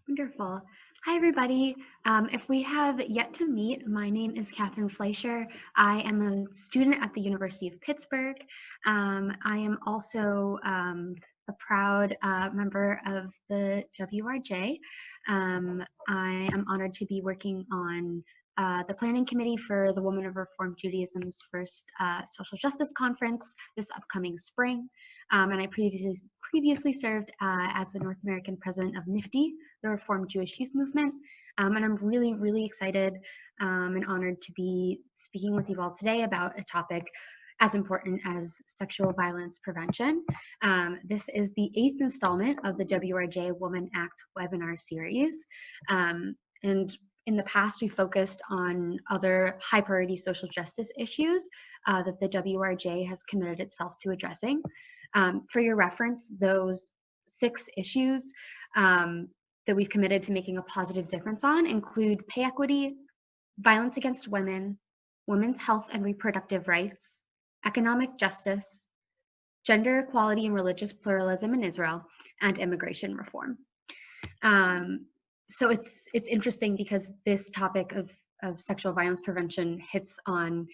Wonderful. Hi, everybody. If we have yet to meet, my name is Catherine Fleischer. I am a student at the University of Pittsburgh. I am also a proud member of the WRJ. I am honored to be working on the planning committee for the Women of Reformed Judaism's first social justice conference this upcoming spring. And I previously served as the North American president of NIFTY, the Reformed Jewish Youth Movement. And I'm really, really excited and honored to be speaking with you all today about a topic as important as sexual violence prevention. This is the 8th installment of the WRJ Woman Act webinar series. And in the past, we focused on other high priority social justice issues that the WRJ has committed itself to addressing. For your reference, those 6 issues that we've committed to making a positive difference on include pay equity, violence against women, women's health and reproductive rights, economic justice, gender equality and religious pluralism in Israel, and immigration reform. So it's interesting because this topic of sexual violence prevention hits on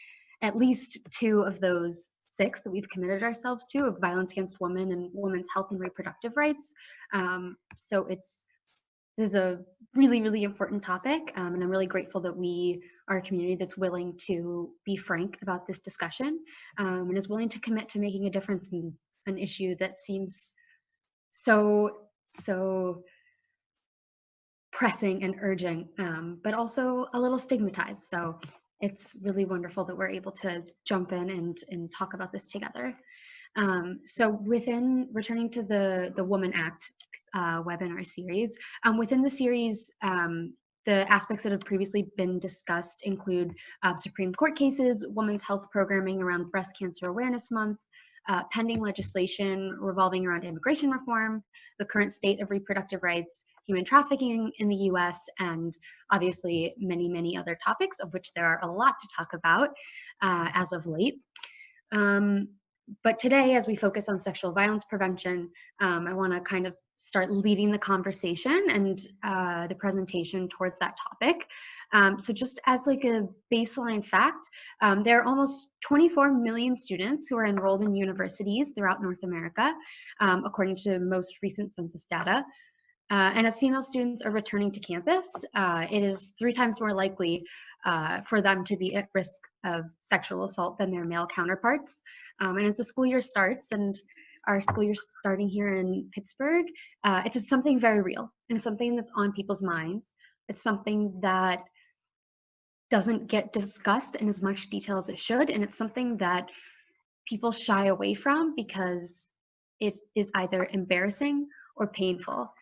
at least 2 of those 6 that we've committed ourselves to, of violence against women and women's health and reproductive rights. So this is a really, really important topic, and I'm really grateful that we are a community that's willing to be frank about this discussion and is willing to commit to making a difference in an issue that seems so pressing and urgent, but also a little stigmatized. So it's really wonderful that we're able to jump in and talk about this together. So returning to the Woman Act webinar series, within the series, the aspects that have previously been discussed include Supreme Court cases, women's health programming around Breast Cancer Awareness Month, pending legislation revolving around immigration reform, the current state of reproductive rights, human trafficking in the US, and obviously many, many other topics, of which there are a lot to talk about as of late. But today, as we focus on sexual violence prevention, I want to kind of start leading the conversation and the presentation towards that topic. So just as like a baseline fact, there are almost 24 million students who are enrolled in universities throughout North America, according to most recent census data. And as female students are returning to campus, it is 3 times more likely for them to be at risk of sexual assault than their male counterparts. And as the school year starts, and our school year starting here in Pittsburgh, it's just something very real, and it's something that's on people's minds. It's something that doesn't get discussed in as much detail as it should, and it's something that people shy away from because it is either embarrassing or painful.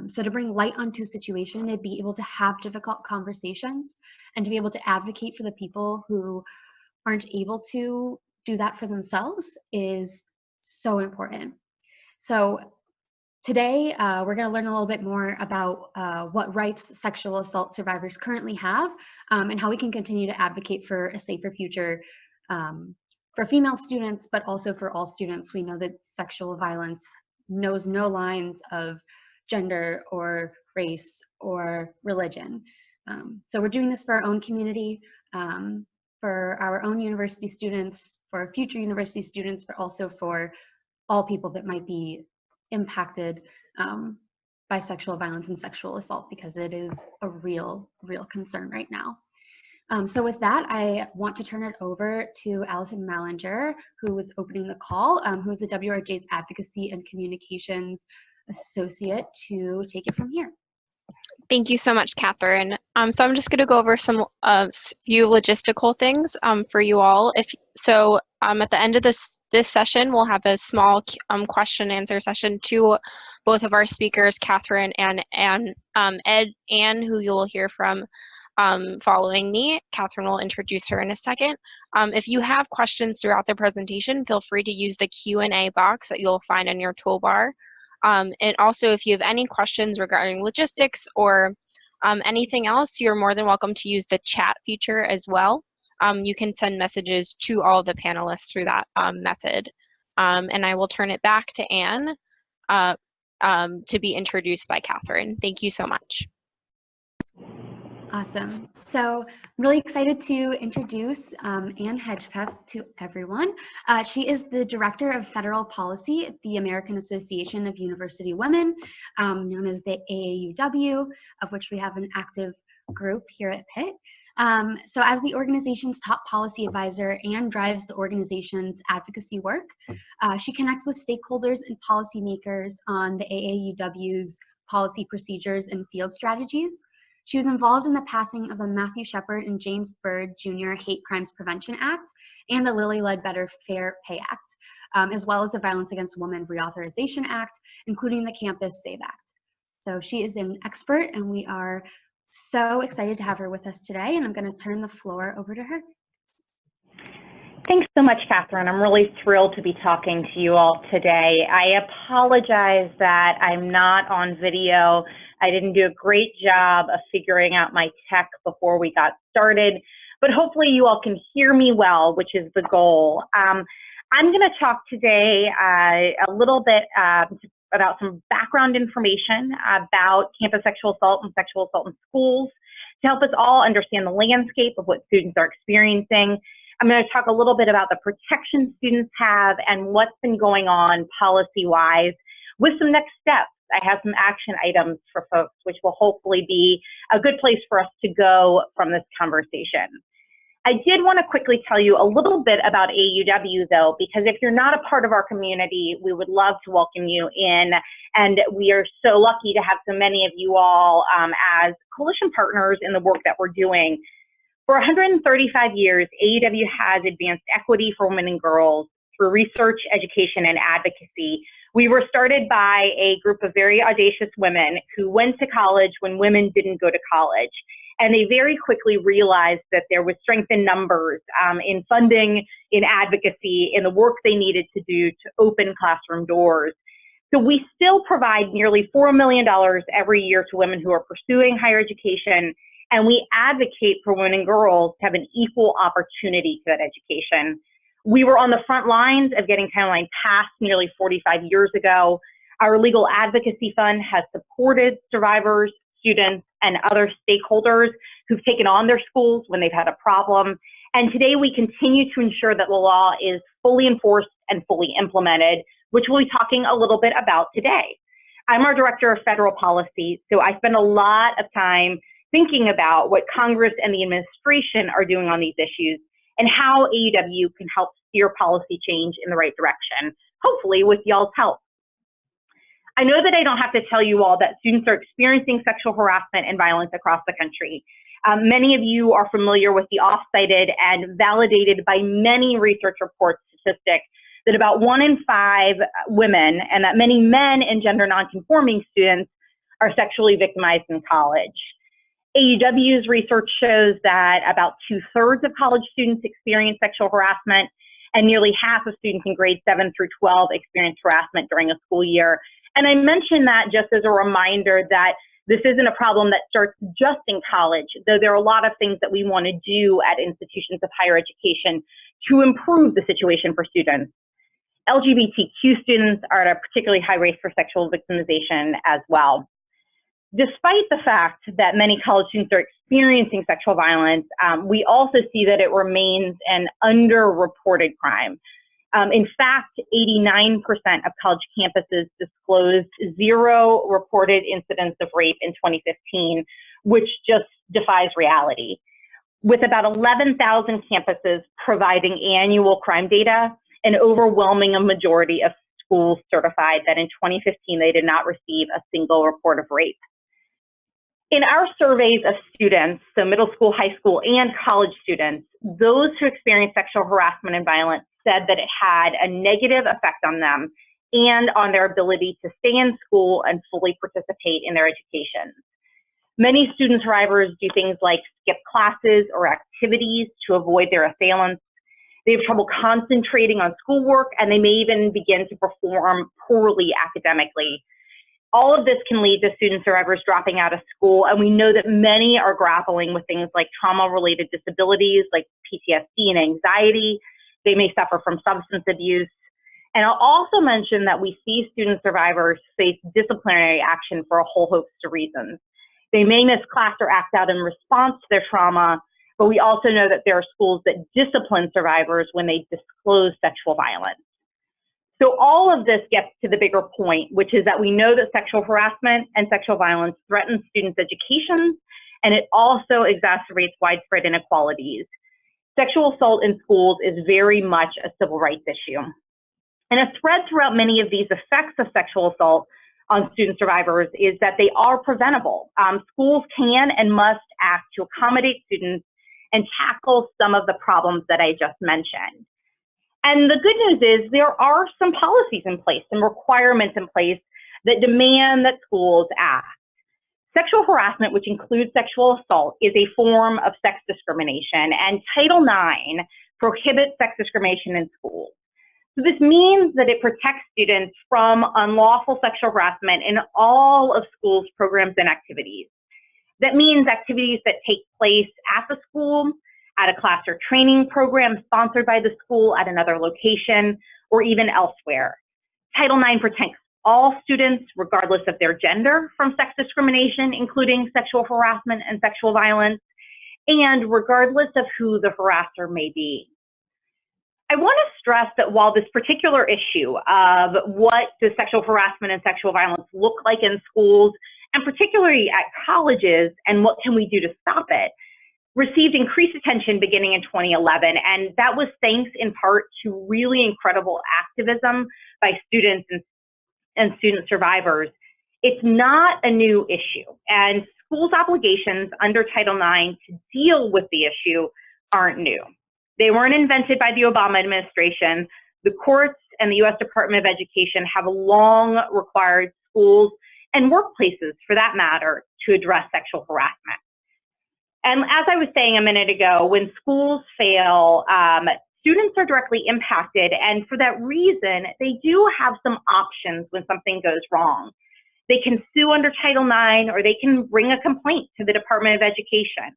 So to bring light onto a situation, to be able to have difficult conversations and to be able to advocate for the people who aren't able to do that for themselves is so important. So today, we're going to learn a little bit more about what rights sexual assault survivors currently have and how we can continue to advocate for a safer future for female students, but also for all students. We know that sexual violence knows no lines of gender or race or religion. So we're doing this for our own community, for our own university students, for future university students, but also for all people that might be impacted by sexual violence and sexual assault, because it is a real concern right now. So with that, I want to turn it over to Allison Mallinger, who is opening the call, who is the WRJ's Advocacy and Communications Associate, to take it from here. Thank you so much, Catherine. So I'm just going to go over some few logistical things for you all. At the end of this session, we'll have a small question and answer session to both of our speakers, Catherine and Anne, who you will hear from following me. Catherine will introduce her in a second. If you have questions throughout the presentation, feel free to use the Q&A box that you'll find in your toolbar. And also, if you have any questions regarding logistics or anything else, you're more than welcome to use the chat feature as well. You can send messages to all the panelists through that method. And I will turn it back to Anne to be introduced by Catherine. Thank you so much. Awesome. So I'm really excited to introduce Anne Hedgepeth to everyone. She is the Director of Federal Policy at the American Association of University Women, known as the AAUW, of which we have an active group here at Pitt. So as the organization's top policy advisor, Anne drives the organization's advocacy work. She connects with stakeholders and policymakers on the AAUW's policy procedures and field strategies. She was involved in the passing of the Matthew Shepard and James Byrd Jr. Hate Crimes Prevention Act and the Lilly Ledbetter Fair Pay Act, as well as the Violence Against Women Reauthorization Act, including the Campus Save Act. So she is an expert, and we are so excited to have her with us today, and I'm going to turn the floor over to her. Thanks so much, Catherine. I'm really thrilled to be talking to you all today. I apologize that I'm not on video. I didn't do a great job of figuring out my tech before we got started, but hopefully you all can hear me well, which is the goal. I'm going to talk today a little bit about some background information about campus sexual assault in schools to help us all understand the landscape of what students are experiencing. I'm going to talk a little bit about the protection students have and what's been going on policy-wise with some next steps. I have some action items for folks, which will hopefully be a good place for us to go from this conversation. I did want to quickly tell you a little bit about AUW, though, because if you're not a part of our community, we would love to welcome you in. And we are so lucky to have so many of you all as coalition partners in the work that we're doing. For 135 years, AUW has advanced equity for women and girls through research, education, and advocacy. We were started by a group of very audacious women who went to college when women didn't go to college. And they very quickly realized that there was strength in numbers, in funding, in advocacy, in the work they needed to do to open classroom doors. So we still provide nearly $4 million every year to women who are pursuing higher education, and we advocate for women and girls to have an equal opportunity to that education. We were on the front lines of getting Title IX passed nearly 45 years ago. Our legal advocacy fund has supported survivors, students, and other stakeholders who've taken on their schools when they've had a problem. And today we continue to ensure that the law is fully enforced and fully implemented, which we'll be talking a little bit about today. I'm our Director of Federal Policy, so I spend a lot of time thinking about what Congress and the administration are doing on these issues and how AUW can help steer policy change in the right direction, hopefully with y'all's help. I know that I don't have to tell you all that students are experiencing sexual harassment and violence across the country. Many of you are familiar with the oft-cited and validated by many research reports statistic that about 1 in 5 women and that many men and gender nonconforming students are sexually victimized in college. AUW's research shows that about 2/3 of college students experience sexual harassment, and nearly half of students in grades 7 through 12 experience harassment during a school year. And I mention that just as a reminder that this isn't a problem that starts just in college, though there are a lot of things that we want to do at institutions of higher education to improve the situation for students. LGBTQ students are at a particularly high rate for sexual victimization as well. Despite the fact that many college students are experiencing sexual violence, we also see that it remains an underreported crime. In fact, 89% of college campuses disclosed 0 reported incidents of rape in 2015, which just defies reality. With about 11,000 campuses providing annual crime data, an overwhelming majority of schools certified that in 2015 they did not receive a single report of rape. In our surveys of students, so middle school, high school, and college students, those who experienced sexual harassment and violence said that it had a negative effect on them and on their ability to stay in school and fully participate in their education. Many student survivors do things like skip classes or activities to avoid their assailants. They have trouble concentrating on schoolwork, and they may even begin to perform poorly academically. All of this can lead to student survivors dropping out of school, and we know that many are grappling with things like trauma-related disabilities like PTSD and anxiety. They may suffer from substance abuse. And I'll also mention that we see student survivors face disciplinary action for a whole host of reasons. They may miss class or act out in response to their trauma, but we also know that there are schools that discipline survivors when they disclose sexual violence. So all of this gets to the bigger point, which is that we know that sexual harassment and sexual violence threatens students' education, and it also exacerbates widespread inequalities. Sexual assault in schools is very much a civil rights issue. And a thread throughout many of these effects of sexual assault on student survivors is that they are preventable. Schools can and must act to accommodate students and tackle some of the problems that I just mentioned. And the good news is there are some policies in place and requirements in place that demand that schools act. Sexual harassment, which includes sexual assault, is a form of sex discrimination, and Title IX prohibits sex discrimination in schools. So this means that it protects students from unlawful sexual harassment in all of schools' programs and activities. That means activities that take place at the school, at a class or training program sponsored by the school at another location, or even elsewhere. Title IX protects all students, regardless of their gender, from sex discrimination, including sexual harassment and sexual violence, and regardless of who the harasser may be. I want to stress that while this particular issue of what does sexual harassment and sexual violence look like in schools, and particularly at colleges, and what can we do to stop it, received increased attention beginning in 2011, and that was thanks in part to really incredible activism by students and student survivors. It's not a new issue, and schools' obligations under Title IX to deal with the issue aren't new. They weren't invented by the Obama administration. The courts and the U.S. Department of Education have long required schools and workplaces, for that matter, to address sexual harassment. And as I was saying a minute ago, when schools fail, students are directly impacted, and for that reason, they do have some options when something goes wrong. They can sue under Title IX, or they can bring a complaint to the Department of Education.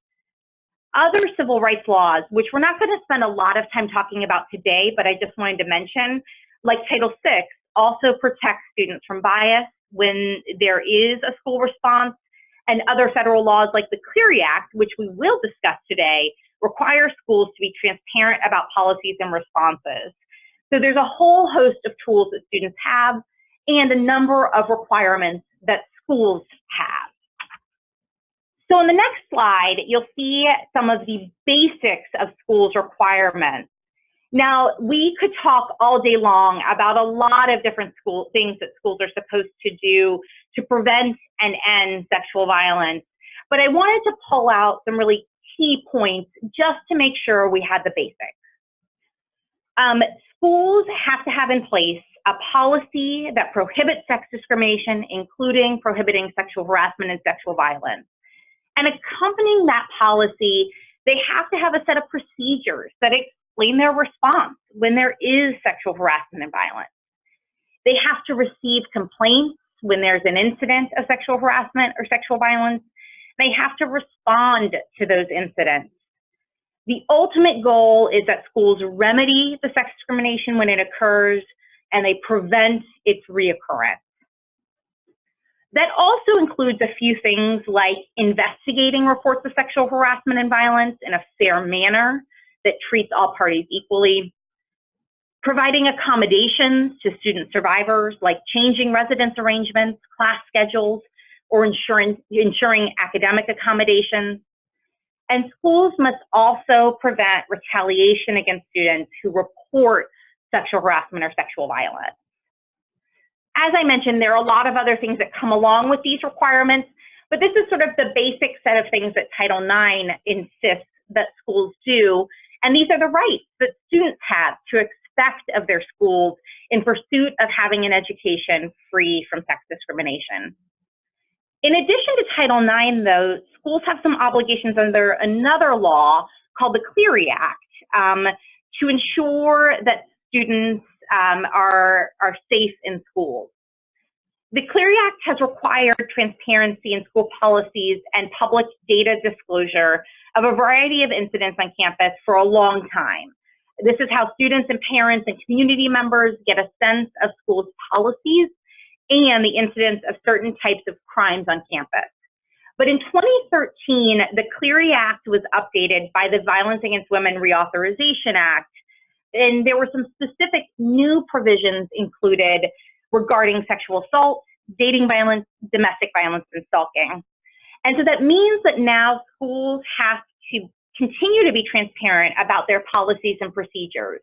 Other civil rights laws, which we're not going to spend a lot of time talking about today, but I just wanted to mention, like Title VI, also protects students from bias when there is a school response, and other federal laws like the Clery Act, which we will discuss today, require schools to be transparent about policies and responses. So there's a whole host of tools that students have and a number of requirements that schools have. So in the next slide, you'll see some of the basics of schools' requirements. Now, we could talk all day long about a lot of different things that schools are supposed to do to prevent and end sexual violence, but I wanted to pull out some really key points just to make sure we had the basics. Schools have to have in place a policy that prohibits sex discrimination, including prohibiting sexual harassment and sexual violence. And accompanying that policy, they have to have a set of procedures that explain their response when there is sexual harassment and violence. They have to receive complaints when there's an incident of sexual harassment or sexual violence. They have to respond to those incidents. The ultimate goal is that schools remedy the sex discrimination when it occurs, and they prevent its reoccurrence. That also includes a few things like investigating reports of sexual harassment and violence in a fair manner that treats all parties equally, providing accommodations to student survivors like changing residence arrangements, class schedules, or ensuring academic accommodations. And schools must also prevent retaliation against students who report sexual harassment or sexual violence. As I mentioned, there are a lot of other things that come along with these requirements, but this is sort of the basic set of things that Title IX insists that schools do, and these are the rights that students have to expect of their schools in pursuit of having an education free from sex discrimination. In addition to Title IX, though, schools have some obligations under another law called the Clery Act to ensure that students are safe in schools. The Clery Act has required transparency in school policies and public data disclosure of a variety of incidents on campus for a long time. This is how students and parents and community members get a sense of schools' policies and the incidence of certain types of crimes on campus. But in 2013, the Clery Act was updated by the Violence Against Women Reauthorization Act, and there were some specific new provisions included regarding sexual assault, dating violence, domestic violence, and stalking. And so that means that now schools have to continue to be transparent about their policies and procedures.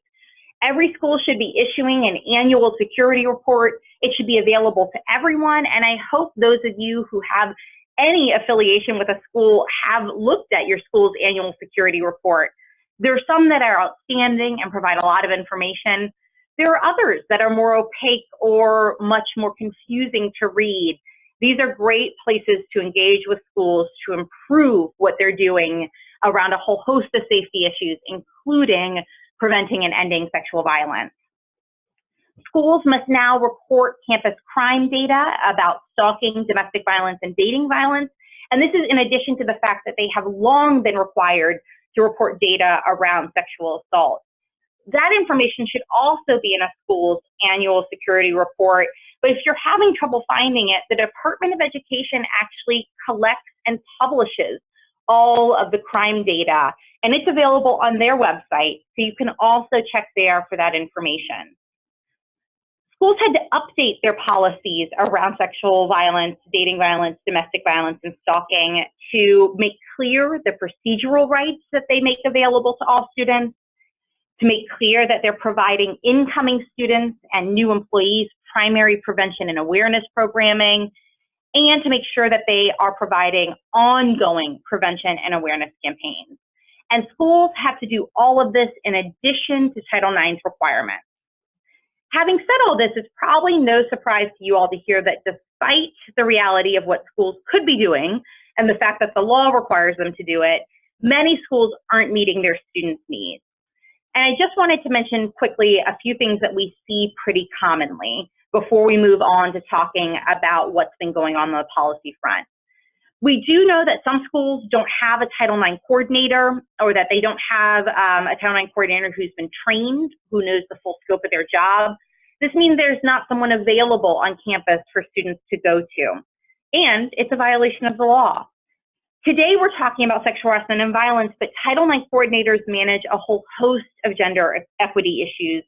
Every school should be issuing an annual security report. It should be available to everyone, and I hope those of you who have any affiliation with a school have looked at your school's annual security report. There are some that are outstanding and provide a lot of information. There are others that are more opaque or much more confusing to read. These are great places to engage with schools to improve what they're doing around a whole host of safety issues, including preventing and ending sexual violence. Schools must now report campus crime data about stalking, domestic violence, and dating violence. And this is in addition to the fact that they have long been required to report data around sexual assault. That information should also be in a school's annual security report. But if you're having trouble finding it, the Department of Education actually collects and publishes all of the crime data, and it's available on their website, so you can also check there for that information. Schools had to update their policies around sexual violence, dating violence, domestic violence, and stalking to make clear the procedural rights that they make available to all students, to make clear that they're providing incoming students and new employees primary prevention and awareness programming, and to make sure that they are providing ongoing prevention and awareness campaigns. And schools have to do all of this in addition to Title IX's requirements. Having said all this, it's probably no surprise to you all to hear that despite the reality of what schools could be doing and the fact that the law requires them to do it, many schools aren't meeting their students' needs. And I just wanted to mention quickly a few things that we see pretty commonly before we move on to talking about what's been going on the policy front. We do know that some schools don't have a Title IX coordinator, or that they don't have a Title IX coordinator who's been trained, who knows the full scope of their job. This means there's not someone available on campus for students to go to, and it's a violation of the law. Today, we're talking about sexual harassment and violence, but Title IX coordinators manage a whole host of gender equity issues,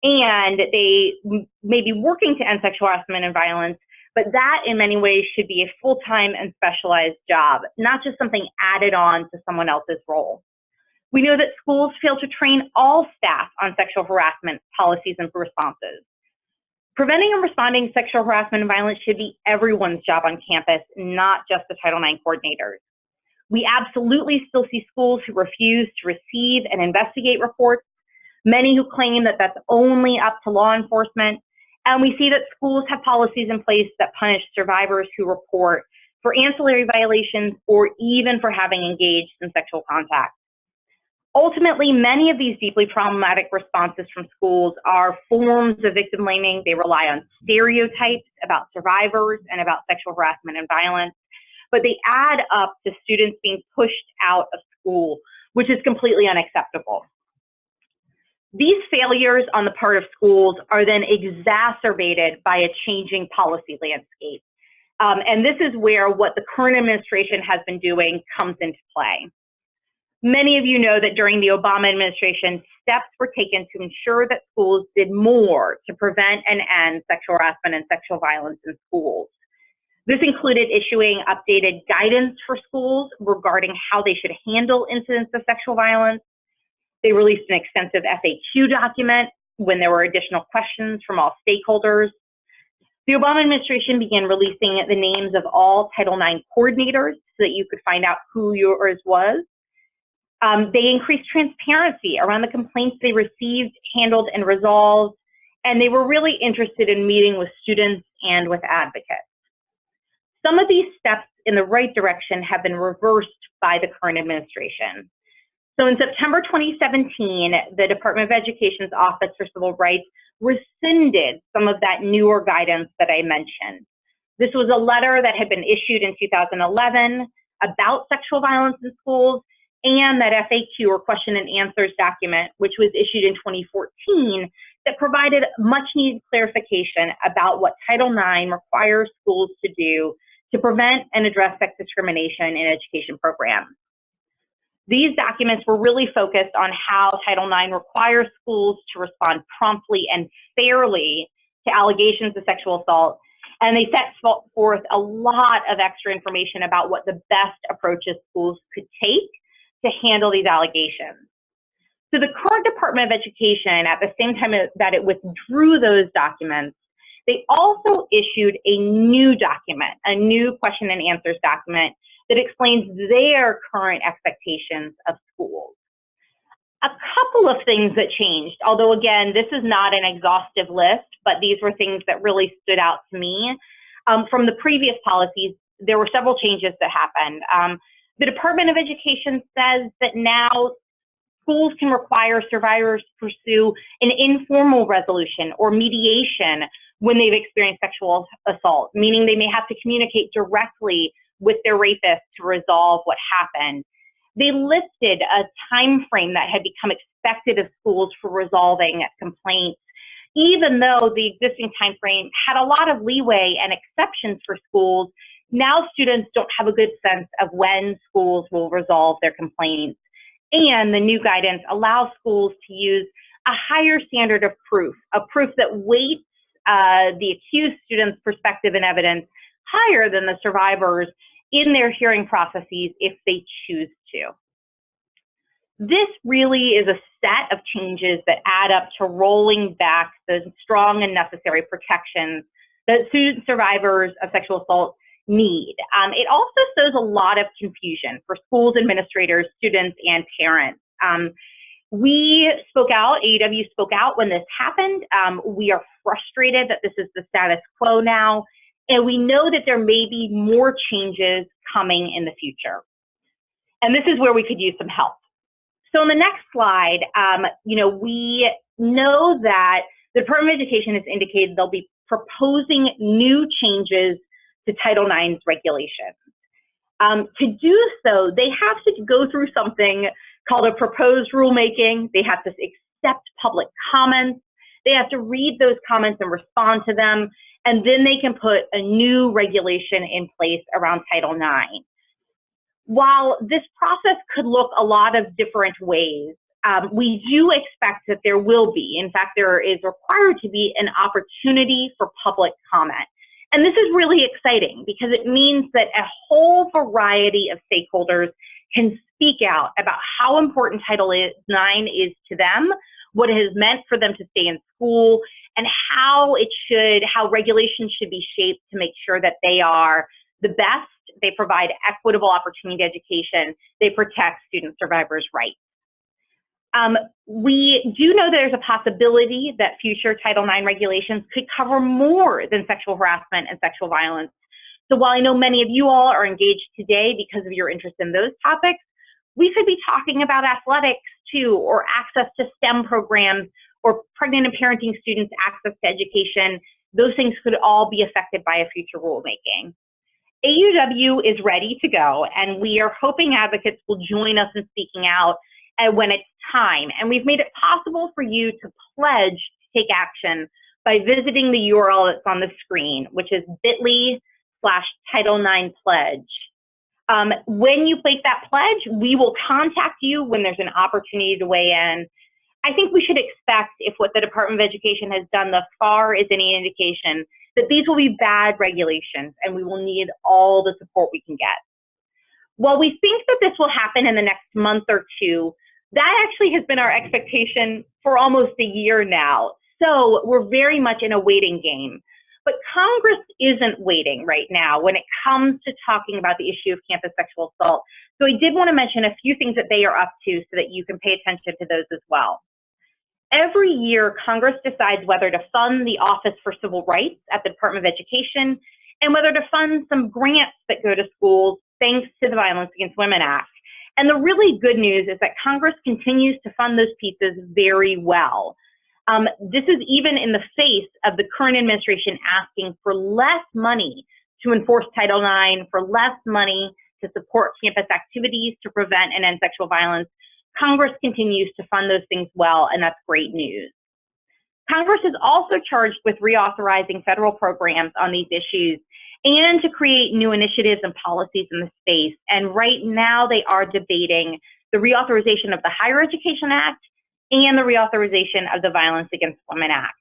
and they may be working to end sexual harassment and violence, but that in many ways should be a full-time and specialized job, not just something added on to someone else's role. We know that schools fail to train all staff on sexual harassment policies and responses. Preventing and responding to sexual harassment and violence should be everyone's job on campus, not just the Title IX coordinators. We absolutely still see schools who refuse to receive and investigate reports, many who claim that that's only up to law enforcement. And we see that schools have policies in place that punish survivors who report for ancillary violations or even for having engaged in sexual contact. Ultimately, many of these deeply problematic responses from schools are forms of victim blaming. They rely on stereotypes about survivors and about sexual harassment and violence, but they add up to students being pushed out of school, which is completely unacceptable. These failures on the part of schools are then exacerbated by a changing policy landscape. And this is where what the current administration has been doing comes into play. Many of you know that during the Obama administration, steps were taken to ensure that schools did more to prevent and end sexual harassment and sexual violence in schools. This included issuing updated guidance for schools regarding how they should handle incidents of sexual violence. They released an extensive FAQ document when there were additional questions from all stakeholders. The Obama administration began releasing the names of all Title IX coordinators so that you could find out who yours was. They increased transparency around the complaints they received, handled, and resolved, and they were really interested in meeting with students and with advocates. Some of these steps in the right direction have been reversed by the current administration. So in September 2017, the Department of Education's Office for Civil Rights rescinded some of that newer guidance that I mentioned. This was a letter that had been issued in 2011 about sexual violence in schools, and that FAQ, or question and answers document, which was issued in 2014, that provided much needed clarification about what Title IX requires schools to do to prevent and address sex discrimination in education programs. These documents were really focused on how Title IX requires schools to respond promptly and fairly to allegations of sexual assault, and they set forth a lot of extra information about what the best approaches schools could take to handle these allegations. So the current Department of Education, at the same time that it withdrew those documents, they also issued a new document, a new question and answers document that explains their current expectations of schools. A couple of things that changed, although again, this is not an exhaustive list, but these were things that really stood out to me. From the previous policies, there were several changes that happened. The Department of Education says that now schools can require survivors to pursue an informal resolution or mediation when they've experienced sexual assault, meaning they may have to communicate directly with their rapist to resolve what happened. They listed a time frame that had become expected of schools for resolving complaints, even though the existing time frame had a lot of leeway and exceptions for schools. Now students don't have a good sense of when schools will resolve their complaints. And the new guidance allows schools to use a higher standard of proof, a proof that weights the accused student's perspective and evidence higher than the survivors in their hearing processes if they choose to. This really is a set of changes that add up to rolling back the strong and necessary protections that student survivors of sexual assault need. It also sows a lot of confusion for schools, administrators, students, and parents. We spoke out, AUW spoke out when this happened. We are frustrated that this is the status quo now, and we know that there may be more changes coming in the future. And this is where we could use some help. So on the next slide, we know that the Department of Education has indicated they'll be proposing new changes to Title IX's regulations. To do so, they have to go through something called a proposed rulemaking. They have to accept public comments. They have to read those comments and respond to them, and then they can put a new regulation in place around Title IX. While this process could look a lot of different ways, we do expect that there will be, in fact, there is required to be an opportunity for public comment. And this is really exciting because it means that a whole variety of stakeholders can speak out about how important Title IX is to them, what it has meant for them to stay in school, and how regulations should be shaped to make sure that they are the best, they provide equitable opportunity education, they protect student survivors' rights. We do know there's a possibility that future Title IX regulations could cover more than sexual harassment and sexual violence. So while I know many of you all are engaged today because of your interest in those topics, we could be talking about athletics too, or access to STEM programs, or pregnant and parenting students' access to education. Those things could all be affected by a future rulemaking. AUW is ready to go, and we are hoping advocates will join us in speaking out when it's time. And we've made it possible for you to pledge to take action by visiting the URL that's on the screen, which is bit.ly/Title9Pledge. When you make that pledge, we will contact you when there's an opportunity to weigh in. I think we should expect, if what the Department of Education has done thus far is any indication, that these will be bad regulations and we will need all the support we can get. While we think that this will happen in the next month or two, that actually has been our expectation for almost a year now. So we're very much in a waiting game. But Congress isn't waiting right now when it comes to talking about the issue of campus sexual assault. So I did want to mention a few things that they are up to so that you can pay attention to those as well. Every year, Congress decides whether to fund the Office for Civil Rights at the Department of Education and whether to fund some grants that go to schools thanks to the Violence Against Women Act. And the really good news is that Congress continues to fund those pieces very well. This is even in the face of the current administration asking for less money to enforce Title IX, for less money to support campus activities to prevent and end sexual violence, Congress continues to fund those things well, and that's great news. Congress is also charged with reauthorizing federal programs on these issues and to create new initiatives and policies in the space. And right now they are debating the reauthorization of the Higher Education Act and the reauthorization of the Violence Against Women Act.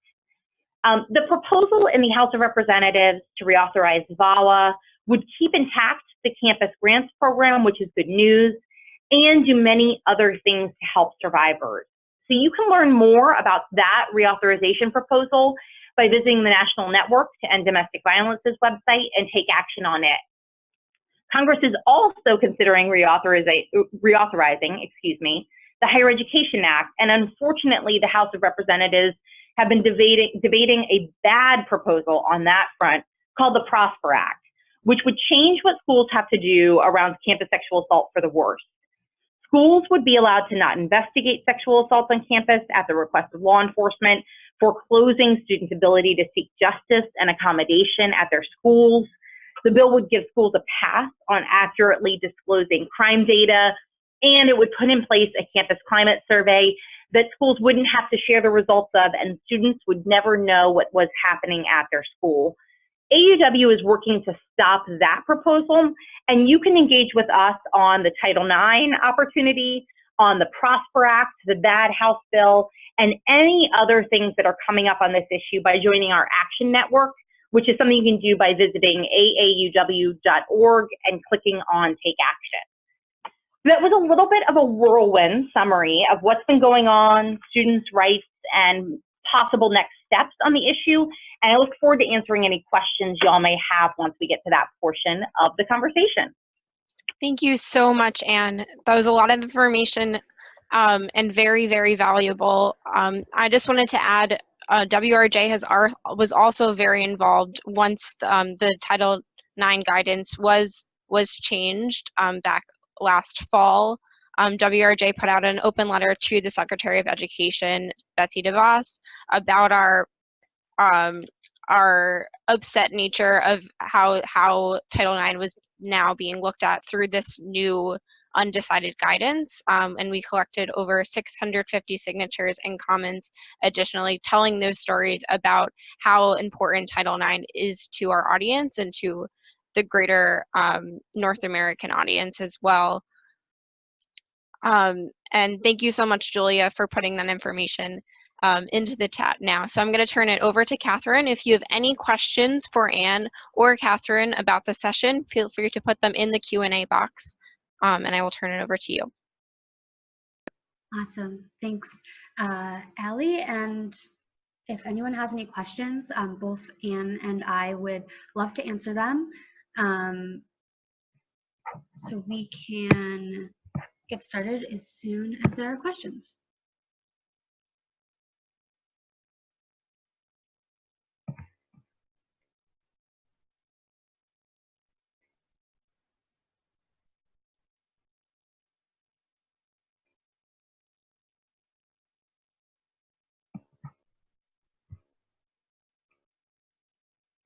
The proposal in the House of Representatives to reauthorize VAWA would keep intact the campus grants program, which is good news, and do many other things to help survivors. So you can learn more about that reauthorization proposal by visiting the National Network to End Domestic Violence's website and take action on it. Congress is also considering reauthorizing the Higher Education Act, and unfortunately the House of Representatives have been debating a bad proposal on that front called the Prosper Act, which would change what schools have to do around campus sexual assault for the worse. Schools would be allowed to not investigate sexual assaults on campus at the request of law enforcement, foreclosing students' ability to seek justice and accommodation at their schools. The bill would give schools a pass on accurately disclosing crime data, and it would put in place a campus climate survey that schools wouldn't have to share the results of, and students would never know what was happening at their school. AUW is working to stop that proposal, and you can engage with us on the Title IX opportunity, on the Prosper Act, the bad House bill, and any other things that are coming up on this issue by joining our Action Network, which is something you can do by visiting aauw.org and clicking on Take Action. That was a little bit of a whirlwind summary of what's been going on, students' rights, and possible next steps on the issue. And I look forward to answering any questions y'all may have once we get to that portion of the conversation. Thank you so much, Anne. That was a lot of information and very, very valuable. I just wanted to add, WRJ was also very involved once the Title IX guidance was changed back last fall. WRJ put out an open letter to the Secretary of Education, Betsy DeVos, about our upset nature of how Title IX was now being looked at through this new undecided guidance, and we collected over 650 signatures and comments additionally, telling those stories about how important Title IX is to our audience and to the greater North American audience as well. And thank you so much, Julia, for putting that information into the chat now. So I'm going to turn it over to Catherine. If you have any questions for Anne or Catherine about the session, feel free to put them in the Q&A box, and I will turn it over to you. Awesome. Thanks, Allie. And if anyone has any questions, both Anne and I would love to answer them. So we can get started as soon as there are questions.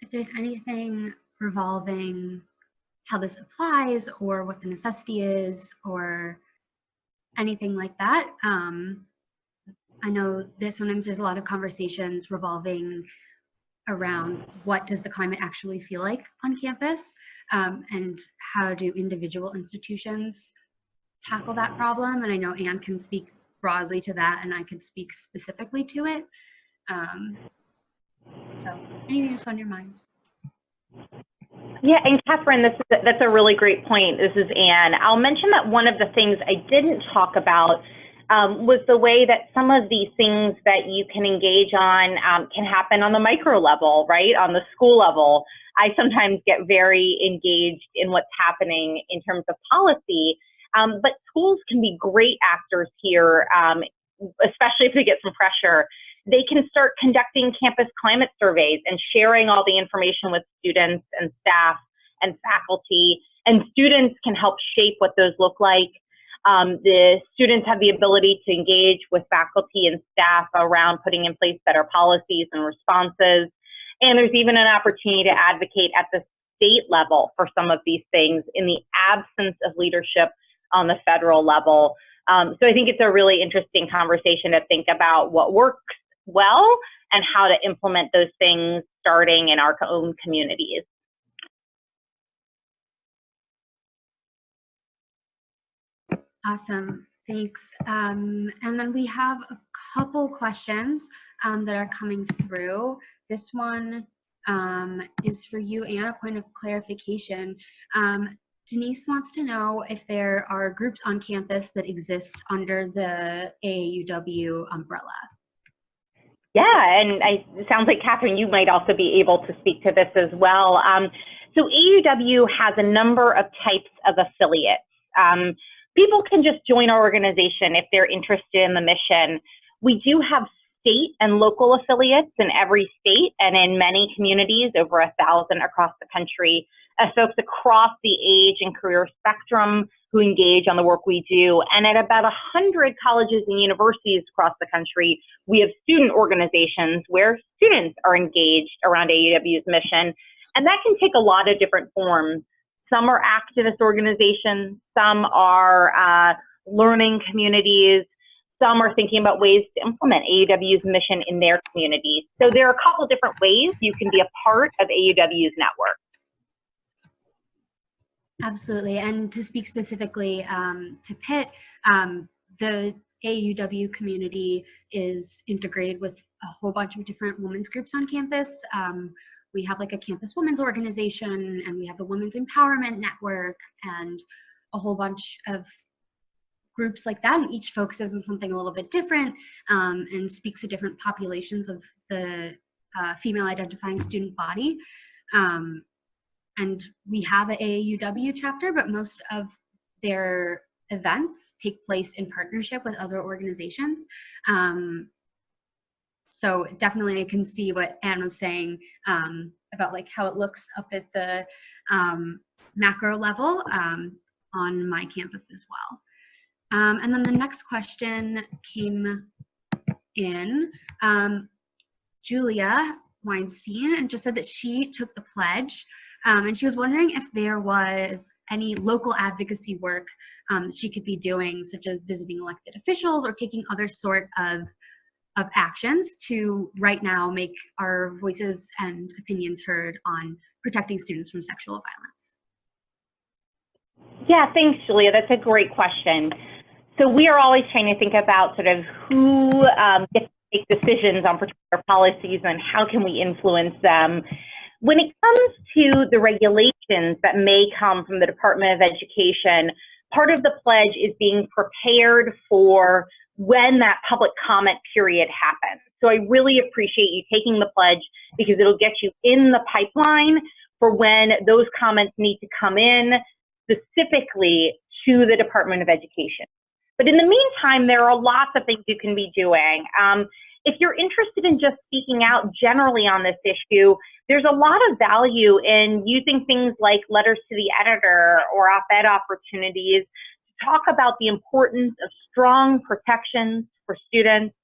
If there's anything revolving how this applies or what the necessity is or anything like that, I know that sometimes there's a lot of conversations revolving around what does the climate actually feel like on campus, and how do individual institutions tackle that problem. And I know Anne can speak broadly to that, and I can speak specifically to it. So anything that's on your minds. Yeah, and Catherine, that's a really great point. This is Anne. I'll mention that one of the things I didn't talk about was the way that some of these things that you can engage on can happen on the micro level, right? On the school level. I sometimes get very engaged in what's happening in terms of policy, but schools can be great actors here, especially if they get some pressure. They can start conducting campus climate surveys and sharing all the information with students and staff and faculty, and students can help shape what those look like. The students have the ability to engage with faculty and staff around putting in place better policies and responses. And there's even an opportunity to advocate at the state level for some of these things in the absence of leadership on the federal level. So I think it's a really interesting conversation to think about what works well and how to implement those things starting in our own communities. Awesome, thanks. And then we have a couple questions that are coming through. This one is for you, Anne, a point of clarification. Denise wants to know if there are groups on campus that exist under the AAUW umbrella. Yeah, and it sounds like, Catherine, you might also be able to speak to this as well. So AAUW has a number of types of affiliates. People can just join our organization if they're interested in the mission. We do have state and local affiliates in every state and in many communities, over 1,000 across the country, folks across the age and career spectrum who engage on the work we do. And at about 100 colleges and universities across the country, we have student organizations where students are engaged around AAUW's mission. And that can take a lot of different forms. Some are activist organizations, some are learning communities, some are thinking about ways to implement AAUW's mission in their communities. So there are a couple different ways you can be a part of AAUW's network. Absolutely, and to speak specifically to Pitt, the AAUW community is integrated with a whole bunch of different women's groups on campus. We have like a campus women's organization, and we have the Women's Empowerment Network, and a whole bunch of groups like that, and each focuses on something a little bit different and speaks to different populations of the female identifying student body. And we have an AAUW chapter, but most of their events take place in partnership with other organizations. So definitely I can see what Anne was saying about like how it looks up at the macro level on my campus as well. And then the next question came in. Julia Weinstein, and just said that she took the pledge. And she was wondering if there was any local advocacy work that she could be doing, such as visiting elected officials or taking other sort of actions to right now make our voices and opinions heard on protecting students from sexual violence. Yeah, thanks, Julia. That's a great question. So we are always trying to think about sort of who gets to make decisions on particular policies and how can we influence them. When it comes to the regulations that may come from the Department of Education, part of the pledge is being prepared for when that public comment period happens. So I really appreciate you taking the pledge because it'll get you in the pipeline for when those comments need to come in specifically to the Department of Education. But in the meantime, there are lots of things you can be doing. If you're interested in just speaking out generally on this issue, there's a lot of value in using things like letters to the editor or op-ed opportunities to talk about the importance of strong protections for students,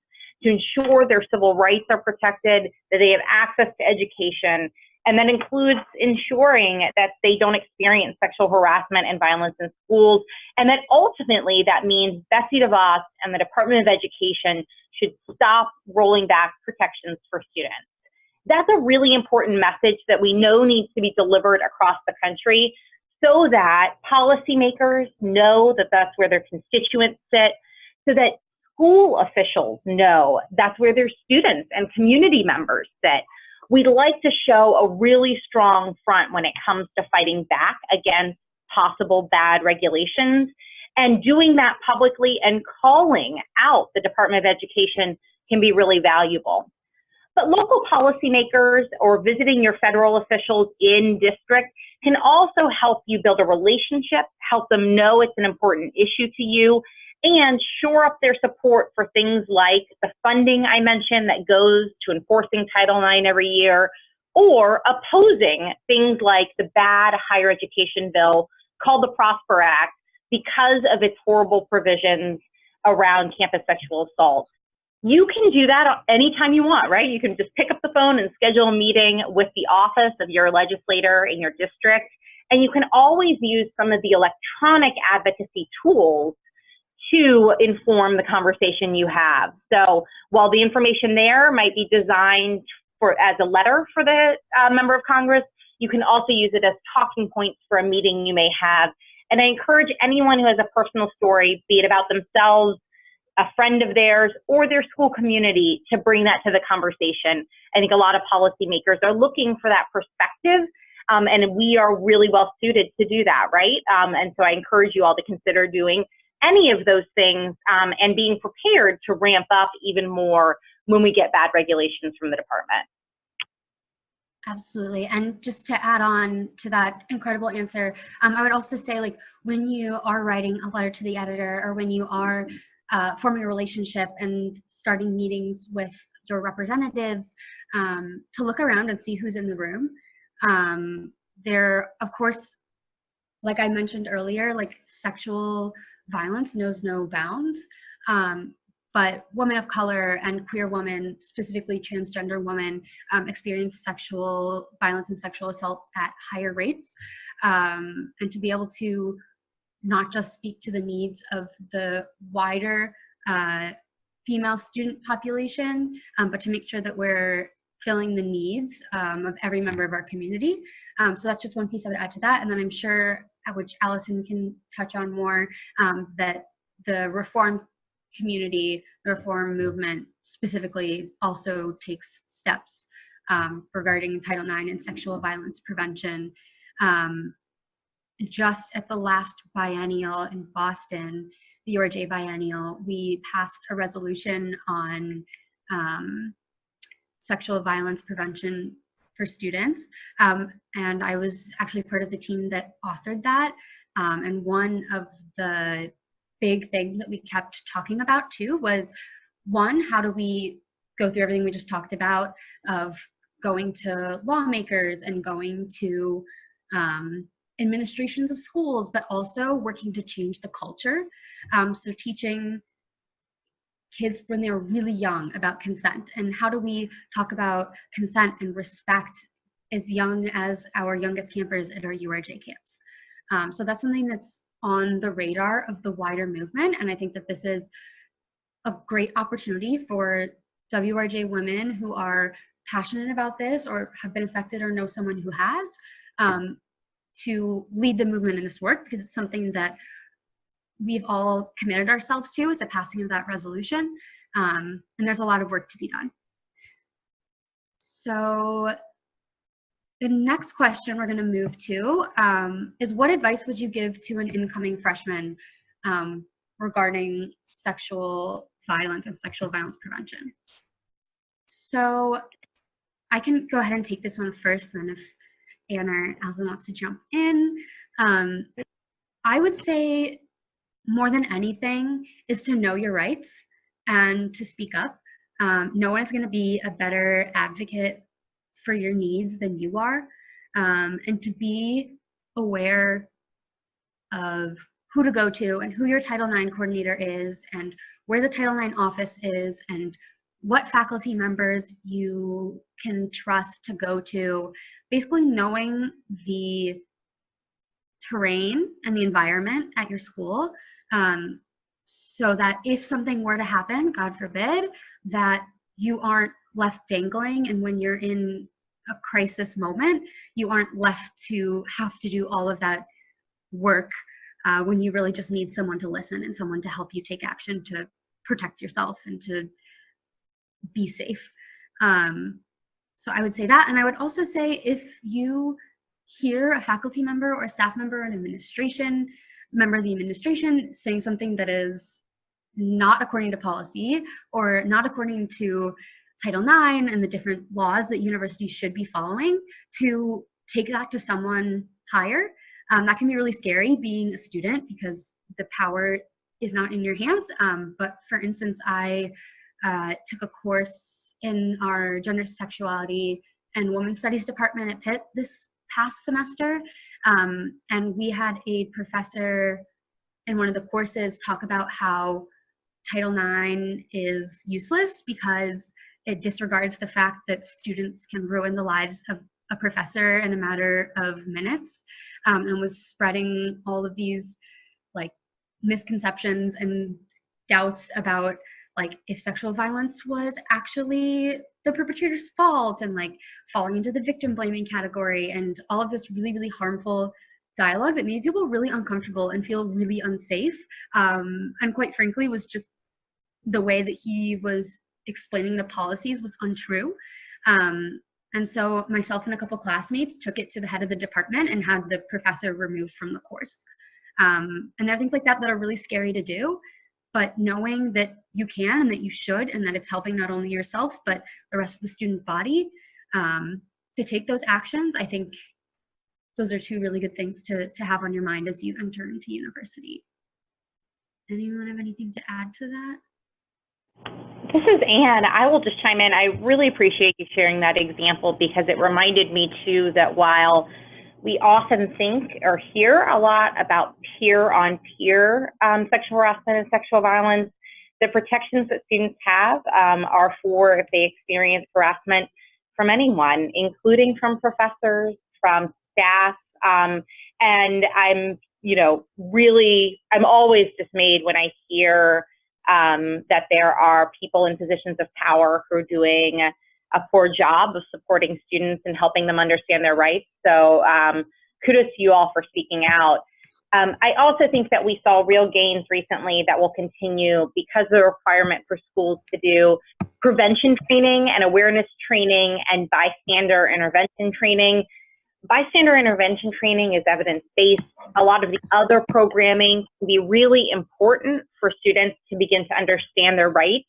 to ensure their civil rights are protected, that they have access to education, and that includes ensuring that they don't experience sexual harassment and violence in schools, and that ultimately that means Betsy DeVos and the Department of Education should stop rolling back protections for students. That's a really important message that we know needs to be delivered across the country so that policymakers know that that's where their constituents sit, so that school officials know that's where their students and community members sit. We'd like to show a really strong front when it comes to fighting back against possible bad regulations, and doing that publicly and calling out the Department of Education can be really valuable. But local policymakers or visiting your federal officials in district can also help you build a relationship, help them know it's an important issue to you, and shore up their support for things like the funding I mentioned that goes to enforcing Title IX every year, or opposing things like the bad higher education bill called the Prosper Act because of its horrible provisions around campus sexual assault. You can do that anytime you want, right? You can just pick up the phone and schedule a meeting with the office of your legislator in your district. And you can always use some of the electronic advocacy tools to inform the conversation you have. So while the information there might be designed as a letter for the member of Congress, you can also use it as talking points for a meeting you may have. And I encourage anyone who has a personal story, be it about themselves, a friend of theirs, or their school community, to bring that to the conversation. I think a lot of policymakers are looking for that perspective, and we are really well suited to do that, right? And so I encourage you all to consider doing any of those things and being prepared to ramp up even more when we get bad regulations from the department. Absolutely. And just to add on to that incredible answer, I would also say, like, when you are writing a letter to the editor, or when you are forming a relationship and starting meetings with your representatives, to look around and see who's in the room. There, of course, like I mentioned earlier, like, sexual violence knows no bounds. But women of color and queer women, specifically transgender women, experience sexual violence and sexual assault at higher rates. And to be able to not just speak to the needs of the wider female student population, but to make sure that we're filling the needs of every member of our community. So that's just one piece I would add to that. And then I'm sure, which Allison can touch on more, that the reform community, the reform movement specifically, also takes steps regarding Title IX and sexual violence prevention. Just at the last biennial in Boston, the URJ biennial, we passed a resolution on sexual violence prevention for students. And I was actually part of the team that authored that. And one of the big things that we kept talking about too was, one, how do we go through everything we just talked about, of going to lawmakers and going to administrations of schools, but also working to change the culture. So teaching kids when they're really young about consent, and how do we talk about consent and respect as young as our youngest campers at our URJ camps. So that's something that's on the radar of the wider movement, and I think that this is a great opportunity for WRJ women who are passionate about this, or have been affected, or know someone who has, to lead the movement in this work, because it's something that we've all committed ourselves to with the passing of that resolution, and there's a lot of work to be done. So the next question we're going to move to is, what advice would you give to an incoming freshman regarding sexual violence and sexual violence prevention? So I can go ahead and take this one first, then if Anne or Allison wants to jump in. I would say, more than anything, is to know your rights and to speak up. No one is going to be a better advocate for your needs than you are, and to be aware of who to go to and who your Title IX coordinator is, and where the Title IX office is, and what faculty members you can trust to go to. Basically knowing the terrain and the environment at your school, so that if something were to happen, God forbid, that you aren't left dangling, and when you're in a crisis moment, you aren't left to have to do all of that work when you really just need someone to listen and someone to help you take action to protect yourself and to be safe. So I would say that, and I would also say, if you hear a faculty member or a staff member or an administration member of the administration saying something that is not according to policy or not according to Title IX and the different laws that universities should be following, to take that to someone higher. That can be really scary being a student, because the power is not in your hands. But for instance, I took a course in our gender, sexuality, and women's studies department at Pitt this past semester, and we had a professor in one of the courses talk about how Title IX is useless because it disregards the fact that students can ruin the lives of a professor in a matter of minutes, and was spreading all of these like misconceptions and doubts about like if sexual violence was actually the perpetrator's fault, and like falling into the victim blaming category, and all of this really, really harmful dialogue that made people really uncomfortable and feel really unsafe. And quite frankly, was just the way that he was explaining the policies was untrue. And so myself and a couple classmates took it to the head of the department and had the professor removed from the course. And there are things like that that are really scary to do, but knowing that you can and that you should, and that it's helping not only yourself, but the rest of the student body to take those actions, I think those are two really good things to have on your mind as you enter into university. Anyone have anything to add to that? This is Anne. I will just chime in. I really appreciate you sharing that example, because it reminded me too that while we often think or hear a lot about peer-on-peer sexual harassment and sexual violence, the protections that students have are for if they experience harassment from anyone, including from professors, from staff, and I'm always dismayed when I hear that there are people in positions of power who are doing a poor job of supporting students and helping them understand their rights. So kudos to you all for speaking out. I also think that we saw real gains recently that will continue because of the requirement for schools to do prevention training and awareness training and bystander intervention training. Bystander intervention training is evidence-based. A lot of the other programming can be really important for students to begin to understand their rights,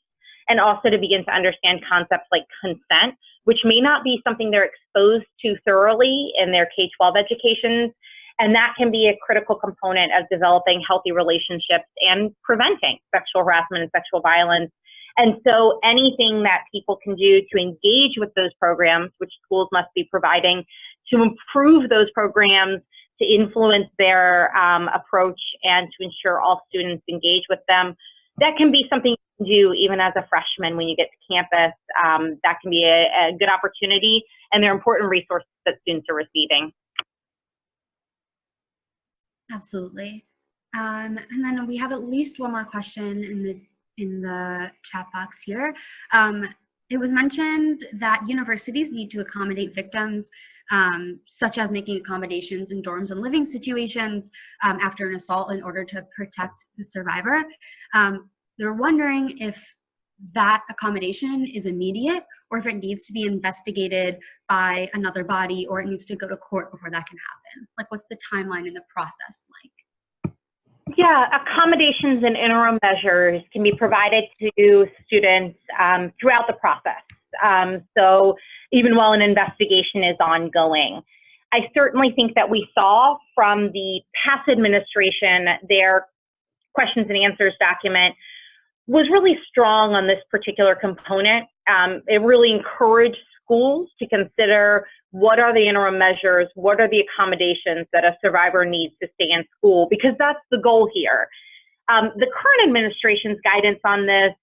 and also to begin to understand concepts like consent, which may not be something they're exposed to thoroughly in their K-12 educations. And that can be a critical component of developing healthy relationships and preventing sexual harassment and sexual violence. And so anything that people can do to engage with those programs, which schools must be providing, to improve those programs, to influence their approach, and to ensure all students engage with them, that can be something you can do even as a freshman when you get to campus. That can be a good opportunity, and they're important resources that students are receiving. Absolutely. And then we have at least one more question in the chat box here. It was mentioned that universities need to accommodate victims, such as making accommodations in dorms and living situations after an assault in order to protect the survivor. They're wondering if that accommodation is immediate, or if it needs to be investigated by another body, or it needs to go to court before that can happen. Like, what's the timeline and the process like? Yeah, accommodations and interim measures can be provided to students throughout the process. So even while an investigation is ongoing. I certainly think that we saw from the past administration, their questions and answers document was really strong on this particular component. It really encouraged schools to consider what are the interim measures, what are the accommodations that a survivor needs to stay in school, because that's the goal here. The current administration's guidance on this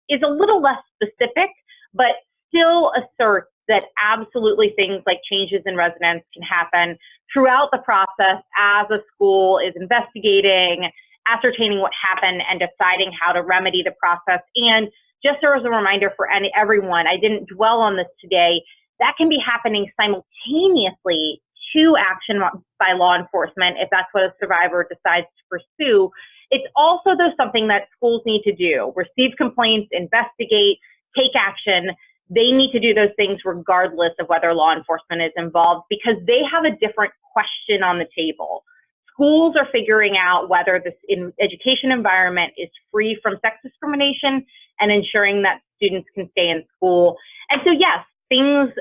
is a little less specific, but still asserts that absolutely things like changes in residence can happen throughout the process as a school is investigating, ascertaining what happened, and deciding how to remedy the process. And just as a reminder for everyone, I didn't dwell on this today, that can be happening simultaneously to action by law enforcement if that's what a survivor decides to pursue. It's also, though, something that schools need to do: receive complaints, investigate, take action. They need to do those things regardless of whether law enforcement is involved, because they have a different question on the table. Schools are figuring out whether this education environment is free from sex discrimination and ensuring that students can stay in school. And so, yes,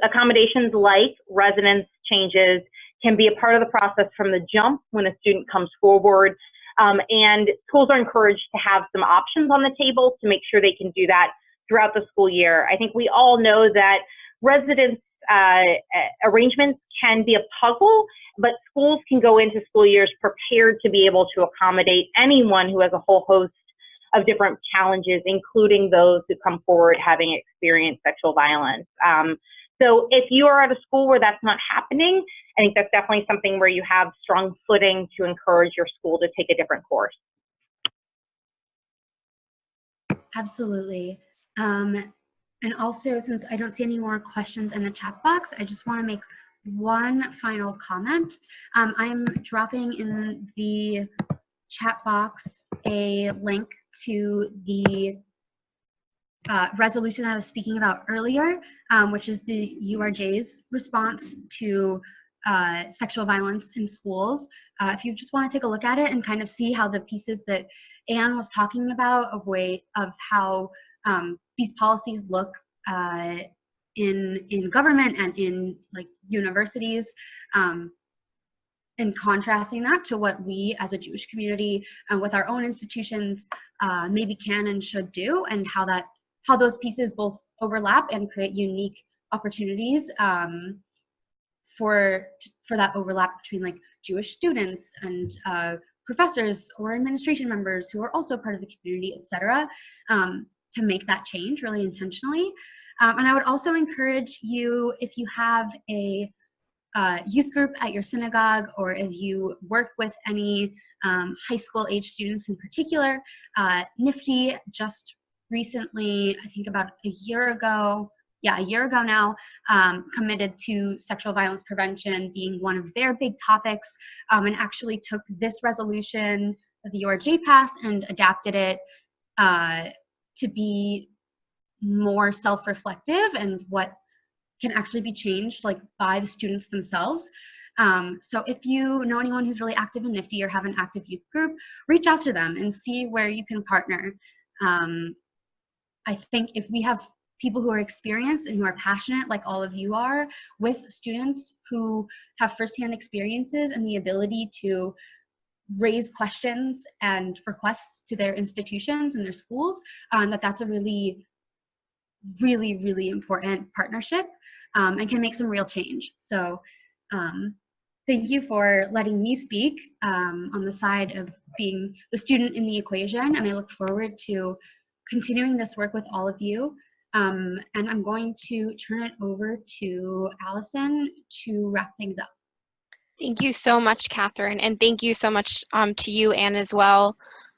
accommodations like residence changes can be a part of the process from the jump when a student comes forward. And schools are encouraged to have some options on the table to make sure they can do that throughout the school year. I think we all know that residence arrangements can be a puzzle, but schools can go into school years prepared to be able to accommodate anyone who has a whole host of different challenges, including those who come forward having experienced sexual violence. So if you are at a school where that's not happening, I think that's definitely something where you have strong footing to encourage your school to take a different course. Absolutely. And also, since I don't see any more questions in the chat box, I just want to make one final comment. I'm dropping in the chat box a link to the resolution that I was speaking about earlier, which is the URJ's response to sexual violence in schools. If you just want to take a look at it and kind of see how the pieces that Anne was talking about, a way of how these policies look in government and in like universities, and contrasting that to what we as a Jewish community with our own institutions maybe can and should do, and how those pieces both overlap and create unique opportunities for that overlap between like Jewish students and professors or administration members who are also part of the community, etc., to make that change really intentionally. And I would also encourage you, if you have a youth group at your synagogue, or if you work with any high school age students in particular, NIFTY just recently, I think about a year ago now, committed to sexual violence prevention being one of their big topics, and actually took this resolution that the URJ passed and adapted it to be more self-reflective and what can actually be changed like by the students themselves. So if you know anyone who's really active in NIFTY or have an active youth group, reach out to them and see where you can partner. I think if we have people who are experienced and who are passionate, like all of you are, with students who have firsthand experiences and the ability to raise questions and requests to their institutions and their schools, that's a really, really, really important partnership and can make some real change. So thank you for letting me speak on the side of being the student in the equation, and I look forward to continuing this work with all of you. And I'm going to turn it over to Allison to wrap things up. Thank you so much, Catherine, and thank you so much to you, Anne, as well.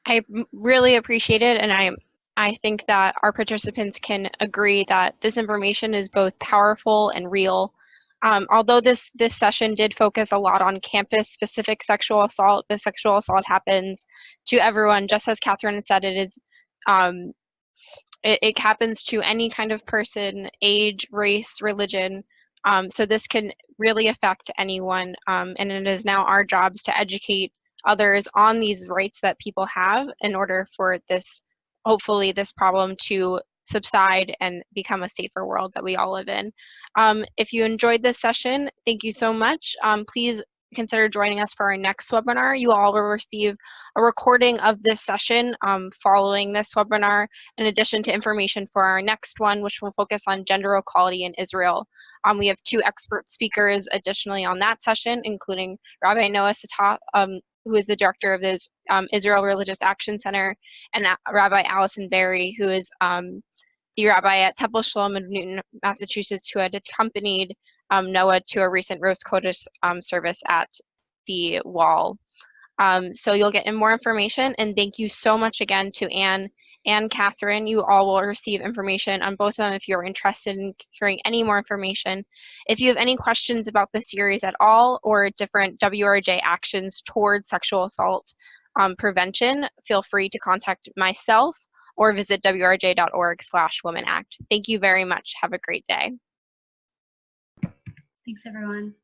I really appreciate it, and I think that our participants can agree that this information is both powerful and real. Although this session did focus a lot on campus-specific sexual assault, the sexual assault happens to everyone, just as Catherine said. It happens to any kind of person, age, race, religion. So this can really affect anyone, and it is now our jobs to educate others on these rights that people have in order for this, hopefully, this problem to subside and become a safer world that we all live in. If you enjoyed this session, thank you so much. Please consider joining us for our next webinar. You all will receive a recording of this session following this webinar, in addition to information for our next one, which will focus on gender equality in Israel. We have 2 expert speakers additionally on that session, including Rabbi Noah Sataf, who is the director of the Israel Religious Action Center, and Rabbi Allison Berry, who is the rabbi at Temple Shalom in Newton, Massachusetts, who had accompanied Noah to a recent Rosh Kodesh service at the Wall. So you'll get more information, and thank you so much again to Anne and Catherine. You all will receive information on both of them if you're interested in hearing any more information. If you have any questions about the series at all, or different WRJ actions towards sexual assault prevention, feel free to contact myself or visit wrj.org/womenact. Thank you very much. Have a great day. Thanks, everyone.